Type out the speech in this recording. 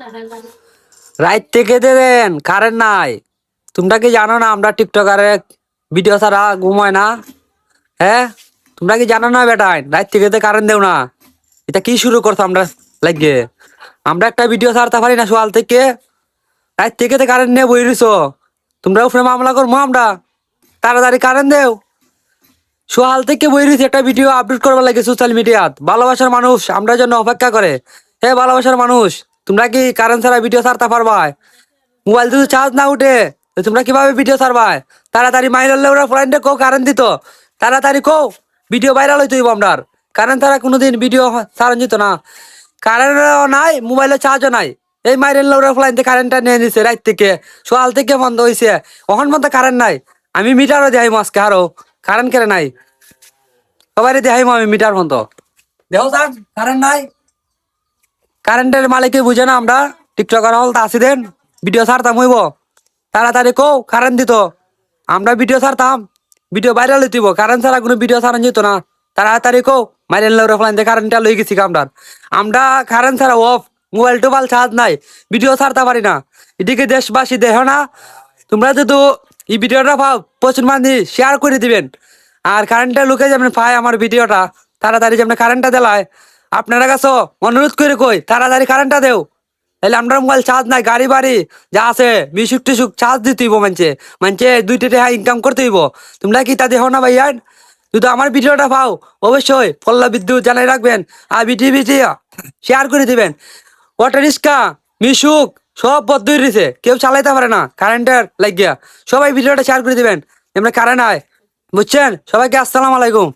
রাত থেকে দেন কারেন্ট নাই। তোমরা কি জানো না আমরা টিকটকারে ভিডিও ছাড়া ঘুমায় না? হ্যাঁ, তোমরা কি জানো না বেটাই রাত থেকে কারেন্ট দেও না? এটা কি শুরু করছো আমরা লাগে? আমরা একটা ভিডিও ছাড়তে পারি না সকাল থেকে, রাত থেকে কারেন্ট নিয়ে বই রইছো। তোমরা উপরে মামলা করবো আমরা, তাড়াতাড়ি কারেন্ট দেও। সকাল থেকে বই রয়েছে একটা ভিডিও আপলোড করবার লাগে সোশ্যাল মিডিয়াত। ভালোবাসার মানুষ আমরা জন্য অপেক্ষা করে। হে ভালোবাসার মানুষ, তোমরা কি কারেন্ট ছাড়া ভিডিও ছাড়তে পারবা? মোবাইল যদি চার্জ না উঠে তো তোমরা কিভাবে ভিডিও ছাড়বা? তাড়াতাড়ি মাইরালে ওরা ফ্রেন্ডে কো কারেন্ট দিত, তাড়াতাড়ি কো ভিডিও ভাইরাল হইতে হইব আমরা। কারেন্ট ছাড়া কোনোদিন ভিডিও ছাড়ান যেত না। কারেন্টও নাই, মোবাইলে চার্জও নাই। এই মাইরেল ওরা ফ্লাইনতে কারেন্টটা নিয়ে নিছে রাত থেকে, সকাল থেকে বন্ধ হয়েছে। ওখান পর্যন্ত কারেন্ট নাই। আমি মিটারও দেখাইম আজকে, আরো কারেন্ট কেড়ে নাই সবাই দেখাইম আমি মিটার পর্যন্ত। দেখো স্যার কারেন্ট নাই। কারেন্টের মালিককে বুঝে না আমরা টিকটকার হল তা আসি দেন ভিডিও ছাড়তাম হইব। তাড়াতাড়ি কো কারেন্ট দিত, আমরা ভিডিও ছাড়তাম, ভিডিও ভাইরাল হইতিব। কারেন্ট ছাড়া কোনো ভিডিও ছাড়ান যেত না। তাড়াতাড়ি কো মাইরেল ফ্লাইন কারেন্টটা লই গেছি আমরা। আমরা কারেন্ট ছাড়া অফ, মোবাইল টোবাইল চার্জ নাই, ভিডিও ছাড়তে পারি না। এদিকে দেশবাসী দেখো না, তোমরা যদি এই ভিডিওটা পাও প্রচুর মানুষ শেয়ার করে দিবেন। আর কারেন্টটা লুকে যাবেন পায় আমার ভিডিওটা, তাড়াতাড়ি যেমন কারেন্টটা দিলায় আপনারা কাছে অনুরোধ করে কই তাড়াতাড়ি কারেন্টটা দেও। তাহলে আমরা মোবাইল চার্জ নাই, গাড়ি বাড়ি যা আছে মিশুক টিশুক চার্জ দিতে হইব। মানছে মানছে 2টা টাকা ইনকাম করতে হইব। তোমরা কি তা দেখো না ভাইয়ান? যদি আমার ভিডিওটা পাও অবশ্যই পল্লা বিদ্যুৎ জানাই রাখবেন আর ভিডিও শেয়ার করে দিবেন। অটো রিক্সা মিশুক সব বদ্ধ রয়েছে, কেউ চালাইতে পারে না কারেন্টের লাগিয়া। সবাই ভিডিওটা শেয়ার করে দিবেন, এমনি কারেন্ট হয়। বুঝছেন? সবাইকে আসসালামু আলাইকুম।